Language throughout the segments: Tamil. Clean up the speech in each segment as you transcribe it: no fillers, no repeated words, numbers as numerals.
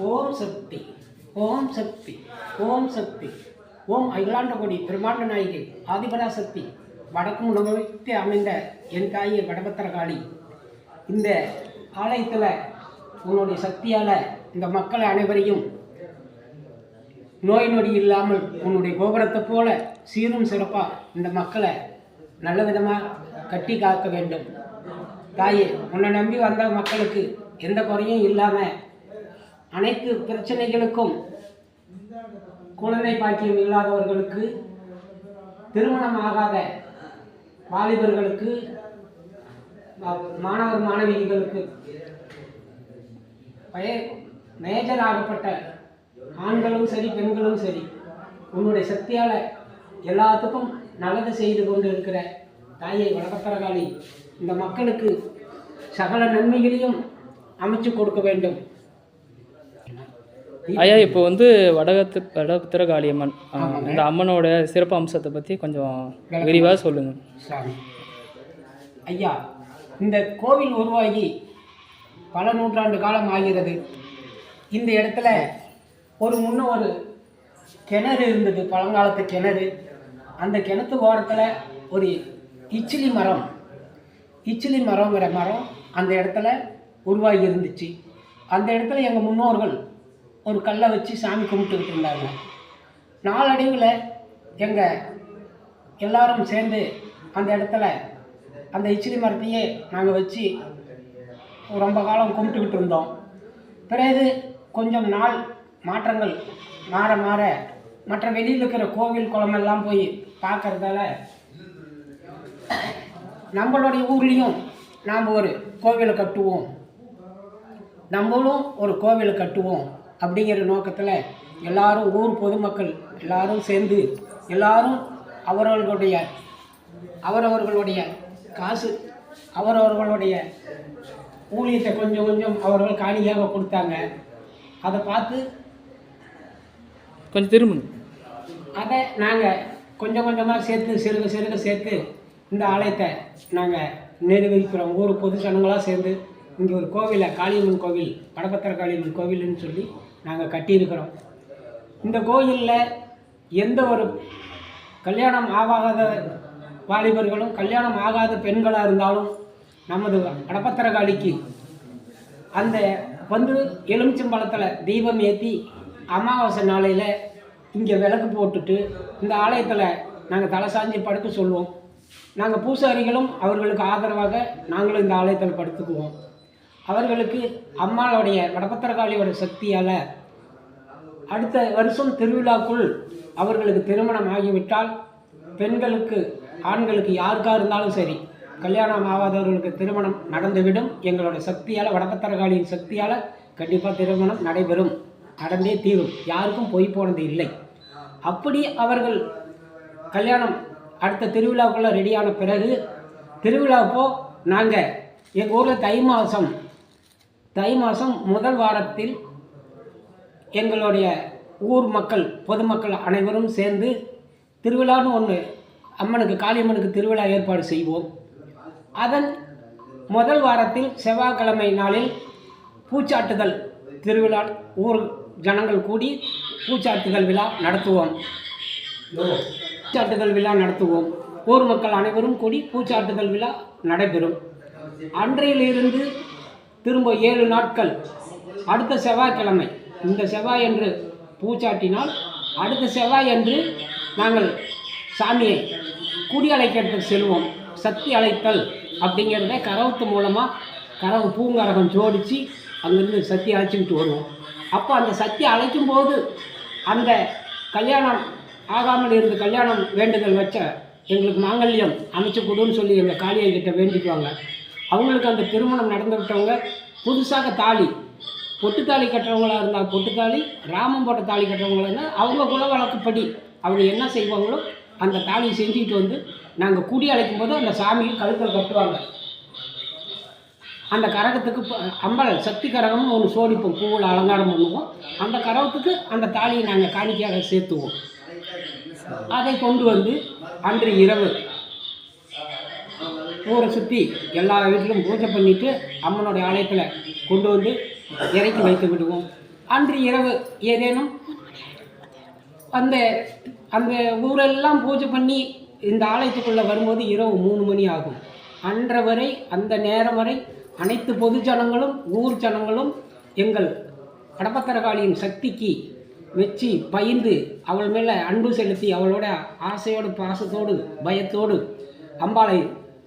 ஓம் சக்தி, ஓம் சக்தி, ஓம் சக்தி, ஓம் அகிலாண்டகோடி பிரம்மாண்ட நாயகி ஆதிபராசக்தி வடக்கு முழுமைக்கு அமைந்த என் தாயை வடபத்திரகாளி, இந்த ஆலயத்தில் உன்னுடைய சக்தியால் இந்த மக்கள் அனைவரையும் நோய் நொடி இல்லாமல் உன்னுடைய கோபுரத்தை போல சீரும் சிறப்பாக இந்த மக்களை நல்ல விதமாக கட்டி காக்க வேண்டும். தாயே, உன்னை நம்பி வந்த மக்களுக்கு எந்த குறையும் இல்லாமல் அனைத்து பிரச்சனைகளுக்கும், குழந்தை பாக்கியம் இல்லாதவர்களுக்கு, திருமணம் ஆகாத வாலிபர்களுக்கு, மாணவர் மாணவிகளுக்கு, மேஜர் ஆகப்பட்ட ஆண்களும் சரி பெண்களும் சரி, உன்னுடைய சக்தியால் எல்லாத்துக்கும் நல்லது செய்து கொண்டு இருக்கிற தாயை வடபத்திரகாளி இந்த மக்களுக்கு சகல நன்மைகளையும் அமைச்சு கொடுக்க வேண்டும். ஐயா, இப்போ வடபத்திரகாளி அம்மன், இந்த அம்மனோட சிறப்பு அம்சத்தை பற்றி கொஞ்சம் விரிவாக சொல்லுங்கள். சாமி ஐயா, இந்த கோவில் உருவாகி பல நூற்றாண்டு காலம் ஆகிறது. இந்த இடத்துல முன்ன ஒரு கிணறு இருந்தது, பழங்காலத்து கிணறு. அந்த கிணத்து ஓரத்தில் ஒரு இச்சிலி மரங்கிற மரம் அந்த இடத்துல உருவாகி இருந்துச்சு. அந்த இடத்துல எங்கள் முன்னோர்கள் ஒரு கல்லை வச்சு சாமி கும்பிட்டுக்கிட்டு இருந்தாங்க. நாளடைவில் எங்கள் எல்லாரும் சேர்ந்து அந்த இடத்துல அந்த இச்சிலி மரத்தையே நாங்கள் வச்சு ரொம்ப காலம் கும்பிட்டுக்கிட்டு இருந்தோம். பிறகு கொஞ்சம் நாள் மாற்றங்கள் மாற மாற மற்ற வெளியில் இருக்கிற கோவில் குளமெல்லாம் போய் பார்க்கறதால நம்மளுடைய ஊர்லேயும் நாம் ஒரு கோவிலை கட்டுவோம், நம்மளும் ஒரு கோவிலை கட்டுவோம் அப்படிங்கிற நோக்கத்தில் எல்லாரும், ஊர் பொதுமக்கள் எல்லாரும் சேர்ந்து எல்லாரும் அவரவர்களுடைய காசு, அவரவர்களுடைய ஊழியத்தை கொஞ்சம் கொஞ்சம் அவர்கள் காணியாக கொடுத்தாங்க. அதை பார்த்து கொஞ்சம் திரும்ப அதை நாங்கள் கொஞ்சம் கொஞ்சமாக சிறுக சேர்த்து இந்த ஆலயத்தை நாங்கள் நிர்வகிக்கிறோம். ஊர் பொது ஜனங்களாக சேர்ந்து இங்கே ஒரு கோவிலை, காளியம்மன் கோவில், வடபத்திரகாளியம்மன் கோவில்னு சொல்லி நாங்கள் கட்டியிருக்கிறோம். இந்த கோயிலில் எந்த ஒரு கல்யாணம் ஆகாத வாலிபர்களும், கல்யாணம் ஆகாத பெண்களாக இருந்தாலும் நமது வடபத்திரகாளிக்கு அந்த எலுமிச்சம்பழத்தில் தீபம் ஏற்றி அமாவாசை நாளையில் இங்கே விளக்கு போட்டுட்டு இந்த ஆலயத்தில் நாங்கள் தலை சாஞ்சி படுக்க சொல்லுவோம். நாங்கள் பூசாரிகளும் அவர்களுக்கு ஆதரவாக நாங்களும் இந்த ஆலயத்தில் படுத்துக்குவோம். அவர்களுக்கு அம்மாளுடைய வடபத்திரகாளியோட சக்தியால் அடுத்த வருஷம் திருவிழாக்குள் அவர்களுக்கு திருமணம் ஆகிவிட்டால், பெண்களுக்கு ஆண்களுக்கு யாருக்காக இருந்தாலும் சரி, கல்யாணம் ஆகாதவர்களுக்கு திருமணம் நடந்துவிடும். எங்களோட சக்தியால், வடபத்திரகாளியின் சக்தியால் கண்டிப்பாக திருமணம் நடைபெறும், நடந்தே தீரும். யாருக்கும் பொய் போனது இல்லை. அப்படி அவர்கள் கல்யாணம் அடுத்த திருவிழாவுக்குள்ளே ரெடியான பிறகு, திருவிழாப்போ நாங்கள் எங்கள் ஊரில் தை மாதம் முதல் வாரத்தில் எங்களுடைய ஊர் மக்கள், பொதுமக்கள் அனைவரும் சேர்ந்து திருவிழான்னு ஒன்று அம்மனுக்கு, காளியம்மனுக்கு திருவிழா ஏற்பாடு செய்வோம். அதன் முதல் வாரத்தில் செவ்வாய்க்கிழமை நாளில் பூச்சாட்டுதல் திருவிழா, ஊர் ஜனங்கள் கூடி பூச்சாட்டுதல் விழா நடத்துவோம். ஊர் மக்கள் அனைவரும் கூடி பூச்சாட்டுதல் விழா நடைபெறும். அன்றையிலிருந்து திரும்ப 7 நாட்கள், அடுத்த செவ்வாய்க்கிழமை, இந்த செவ்வாய் என்று பூச்சாட்டினால் அடுத்த செவ்வாய் என்று நாங்கள் சாமியை குடி அழைக்கிறதுக்கு செல்வோம். சக்தி அழைத்தல் அப்படிங்கிறத கரவத்து மூலமாக கரவு பூங்கரகம் ஜோடித்து அங்கேருந்து சக்தி அழைச்சிக்கிட்டு வருவோம். அப்போ அந்த சக்தி அழைக்கும்போது அந்த கல்யாணம் ஆகாமல் இருந்து கல்யாணம் வேண்டுதல் வச்ச எங்களுக்கு மாங்கல்யம் அமைச்சு கொடுன்னு சொல்லி எங்கள் காளியைக்கிட்ட வேண்டிக்குவாங்க. அவங்களுக்கு அந்த திருமணம் நடந்து விட்டவங்க புதுசாக தாலி, பொட்டு தாலி கட்டுறவங்களாக இருந்தால் பொட்டு தாலி, ராமம் போட்ட தாலி கட்டுறவங்களாக இருந்தால் அவங்க குல வழக்கப்படி அவங்க என்ன செய்வாங்களோ அந்த தாலியை செஞ்சுக்கிட்டு வந்து நாங்கள் குடி அழைக்கும் போது அந்த சாமியை கழுத்தில் கட்டுவாங்க. அந்த கரகத்துக்கு அம்பல் சக்தி கரகம்னு ஒன்று சோடிப்போம், பூவில் அலங்காரம் பண்ணுவோம். அந்த கரகத்துக்கு அந்த தாலியை நாங்கள் காணிக்கையாக சேர்த்துவோம். அதை கொண்டு வந்து அன்று இரவு ஊரை சுற்றி எல்லா வீட்டிலும் பூஜை பண்ணிவிட்டு அம்மனுடைய ஆலயத்தில் கொண்டு வந்து இறக்கி வைத்து விடுவோம். அன்று இரவு ஏதேனும் அந்த அந்த ஊரெல்லாம் பூஜை பண்ணி இந்த ஆலயத்துக்குள்ளே வரும்போது இரவு 3 மணி ஆகும். அன்ற வரை அந்த நேரம் வரை அனைத்து பொது ஜனங்களும் ஊர் ஜனங்களும் எங்கள் கடப்பத்திரகாளியின் சக்திக்கு வச்சு பயிர்ந்து அவள் மேலே அன்பு செலுத்தி அவளோட ஆசையோடு பாசத்தோடு பயத்தோடு அம்பாளை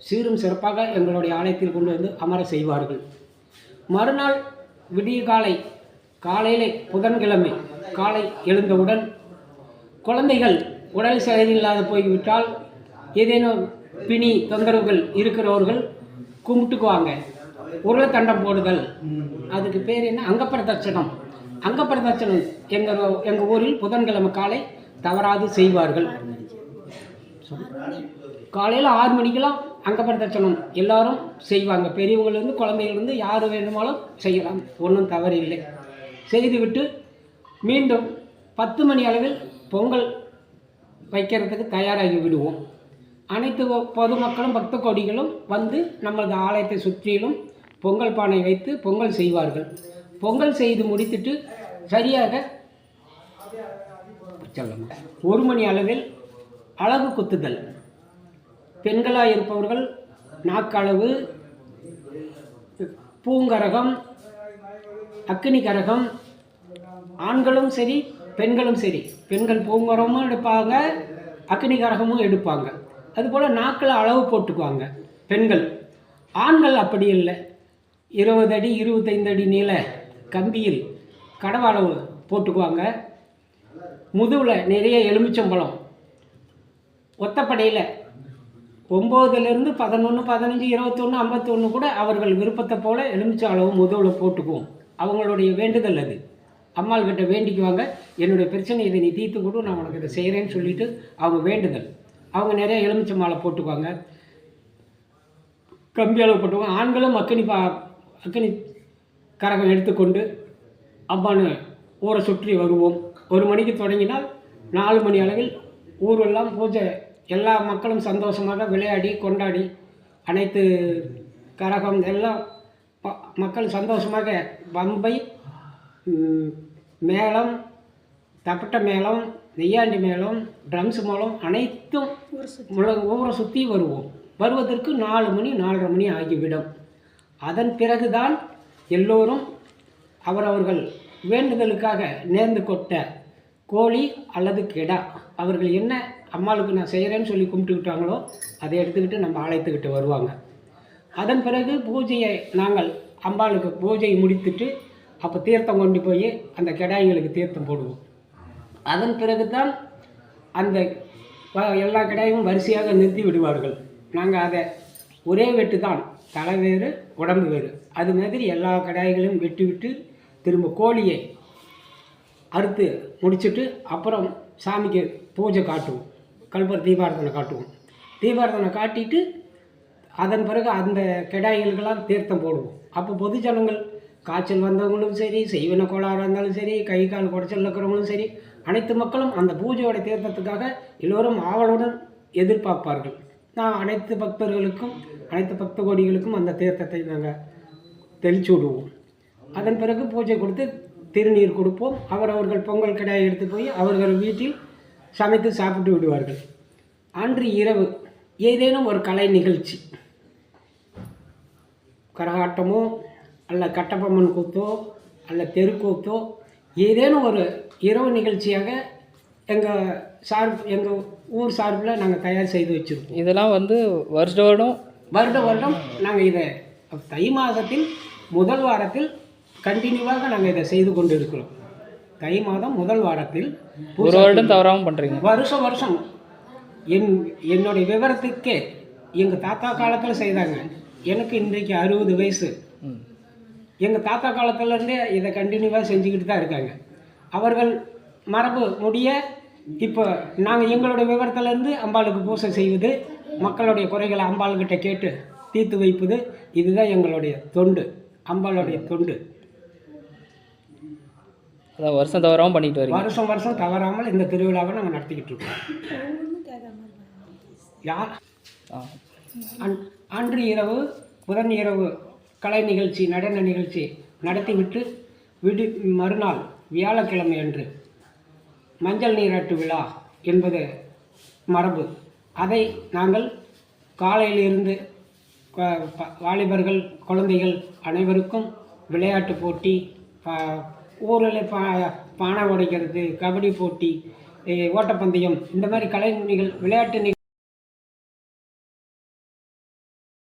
சீரும் சிறப்பாக எங்களுடைய ஆலயத்தில் கொண்டு வந்து அமர செய்வார்கள். மறுநாள் விடிய காலையிலே புதன்கிழமை காலை எழுந்தவுடன் குழந்தைகள் உடல் சரியில்லாத போய்விட்டால் ஏதேனும் பிணி தொந்தரவுகள் இருக்கிறவர்கள் கும்பிட்டுக்குவாங்க. உருளைத்தண்டம் போடுதல், அதுக்கு பேர் என்ன, அங்கப்பிரதட்சணம். அங்கப்பிரதட்சணம் எங்கள் ஊரில் புதன்கிழமை காலை தவறாது செய்வார்கள். காலையில் 6 மணிக்கெல்லாம் அங்கப்பிரதட்சணம் எல்லாரும் செய்வாங்க. பெரியவங்கலேருந்து குழந்தைகள்லேருந்து யார் வேண்டுமாலும் செய்யலாம், ஒன்றும் தவறு இல்லை. செய்துவிட்டு மீண்டும் 10 மணி அளவில் பொங்கல் வைக்கிறதுக்கு தயாராகி விடுவோம். அனைத்து பொதுமக்களும் பக்த கோடிகளும் வந்து நமது ஆலயத்தை சுற்றிலும் பொங்கல் பானை வைத்து பொங்கல் செய்வார்கள். பொங்கல் செய்து முடித்துட்டு சரியாக 1 மணி அளவில் அழகு குத்துதல். பெண்களாக இருப்பவர்கள் நாக்களவு, பூங்கரகம், அக்கினி கரகம், ஆண்களும் சரி பெண்களும் சரி. பெண்கள் பூங்கரமும் எடுப்பாங்க, அக்கினி கரகமும் எடுப்பாங்க. அதுபோல் நாக்கில் அளவு போட்டுக்குவாங்க பெண்கள். ஆண்கள் அப்படி இல்லை, 20 அடி 25 அடி நீள கம்பியில் கடவு அளவு போட்டுக்குவாங்க. முதுகில் நிறைய எலுமிச்சம்பழம், ஒத்தப்படையில் 9லேருந்து 11, 15, 21, 51 கூட அவர்கள் விருப்பத்தை போல் எலுமிச்சம் அளவு முதுகில் போட்டுக்குவோம். அவங்களுடைய வேண்டுதல் அது. அம்மாள் கிட்ட வேண்டிக்குவாங்க, என்னுடைய பிரச்சனை இதை நீ தீர்த்து கொடு, நான் உனக்கு இதை செய்கிறேன்னு சொல்லிவிட்டு அவங்க வேண்டுதல். அவங்க நிறைய எலுமிச்சம் மாலை போட்டுக்குவாங்க, கம்பி அளவு போட்டுக்குவாங்க. ஆண்களும் அக்கினி கரகம் எடுத்துக்கொண்டு அம்மானு ஊரை சுற்றி வருவோம். 1 மணிக்கு தொடங்கினால் 4 மணி அளவில் ஊரெல்லாம் பூஜை, எல்லா மக்களும் சந்தோஷமாக விளையாடி கொண்டாடி அனைத்து கரகம் எல்லாம் மக்கள் சந்தோஷமாக பம்பை, மேளம், தப்பட்ட மேளம், நெய்யாண்டி மேளம், ட்ரம்ஸ் மேளம் அனைத்தும் ஊரை சுற்றி வருவோம். வருவதற்கு 4 மணி 4:30 மணி ஆகிவிடும். அதன் பிறகுதான் எல்லோரும் அவரவர்கள் வேண்டுதலுக்காக நேர்ந்து கொட்ட கோழி அல்லது கெடா, அவர்கள் என்ன அம்மாளுக்கு நான் செய்கிறேன்னு சொல்லி கும்பிட்டுக்கிட்டாங்களோ அதை எடுத்துக்கிட்டு நம்ம ஆலயத்துக்கிட்ட வருவாங்க. அதன் பிறகு பூஜையை நாங்கள் அம்பாளுக்கு பூஜையை முடித்துட்டு அப்போ தீர்த்தம் கொண்டு போய் அந்த கெடாய்களுக்கு தீர்த்தம் போடுவோம். அதன் பிறகு தான் அந்த எல்லா கெடாயும் வரிசையாக நிறுத்தி விடுவார்கள். நாங்கள் அதை ஒரே வெட்டு தான், தலை வேறு உடம்பு வேறு, அது மாதிரி எல்லா கடாய்களையும் வெட்டி விட்டு திரும்ப கோழியை அறுத்து முடிச்சுட்டு அப்புறம் சாமிக்கு பூஜை காட்டுவோம். கல்பர் தீபாரதனை காட்டுவோம். தீபாரதனை காட்டிட்டு அதன் பிறகு அந்த கெடாய்களுக்கெல்லாம் தீர்த்தம் போடுவோம். அப்போ பொது ஜனங்கள் காய்ச்சல் வந்தவங்களும் சரி, செய்வன கோளாறாக இருந்தாலும் சரி, கை கால் குடைச்சல் இருக்கிறவங்களும் சரி, அனைத்து மக்களும் அந்த பூஜையோட தீர்த்தத்துக்காக எல்லோரும் ஆவலுடன் எதிர்பார்ப்பார்கள். நான் அனைத்து பக்தர்களுக்கும் அனைத்து பக்த கோடிகளுக்கும் அந்த தீர்த்தத்தை நாங்கள் தெளிச்சு விடுவோம். அதன் பிறகு பூஜை கொடுத்து திருநீர் கொடுப்போம். அவர்கள் பொங்கல் கடாயை எடுத்து போய் அவர்கள் வீட்டில் சமைத்து சாப்பிட்டு விடுவார்கள். அன்று இரவு ஏதேனும் ஒரு கலை நிகழ்ச்சி, கரகாட்டமோ அல்ல கட்டபொம்மன் கூத்தோ அல்ல தெருக்கூத்தோ, ஏதேனும் ஒரு இரவு நிகழ்ச்சியாக எங்கள் ஊர் சார்பில் நாங்கள் தயார் செய்து வச்சுருக்கோம். இதெல்லாம் வந்து வருடம் நாங்கள் இதை தை மாதத்தில் முதல் வாரத்தில் கண்டினியூவாக நாங்கள் இதை செய்து கொண்டு இருக்கிறோம். தை மாதம் முதல் வாரத்தில் ஒரு வருடம் தவறாமல் பண்ணுறீங்க. வருஷம் என்னுடைய விவரத்துக்கே எங்கள் தாத்தா காலத்தில் செய்தாங்க. எனக்கு இன்றைக்கு 60 வயசு. எங்கள் தாத்தா காலத்துலேருந்தே இதை கண்டினியூவாக செஞ்சுக்கிட்டு தான் இருக்காங்க. அவர்கள் மரபு முடிய இப்போ நாங்கள் எங்களுடைய விவரத்துலேருந்து அம்பாளுக்கு பூஜை செய்வது, மக்களுடைய குறைகளை அம்பாள்கிட்ட கேட்டு தீர்த்து வைப்பது, இதுதான் எங்களுடைய தொண்டு, அம்பாளுடைய தொண்டு. அதான் வருஷம் தவறாமல் பண்ணிட்டு வரீங்க. வருஷம் தவறாமல் இந்த திருவிழாவை நாங்கள் நடத்திக்கிட்டு இருக்கோம். அன்று இரவு புதன் இரவு கலை நிகழ்ச்சி, நடன நிகழ்ச்சி நடத்திவிட்டு மறுநாள் வியாழக்கிழமை அன்று மஞ்சள் நீராட்டு விழா என்பது மரபு. அதை நாங்கள் காலையிலிருந்து வாலிபர்கள் குழந்தைகள் அனைவருக்கும் விளையாட்டு போட்டி, ஊரில் பானை உடைக்கிறது, கபடி போட்டி, ஓட்டப்பந்தயம், இந்த மாதிரி கலை விளையாட்டு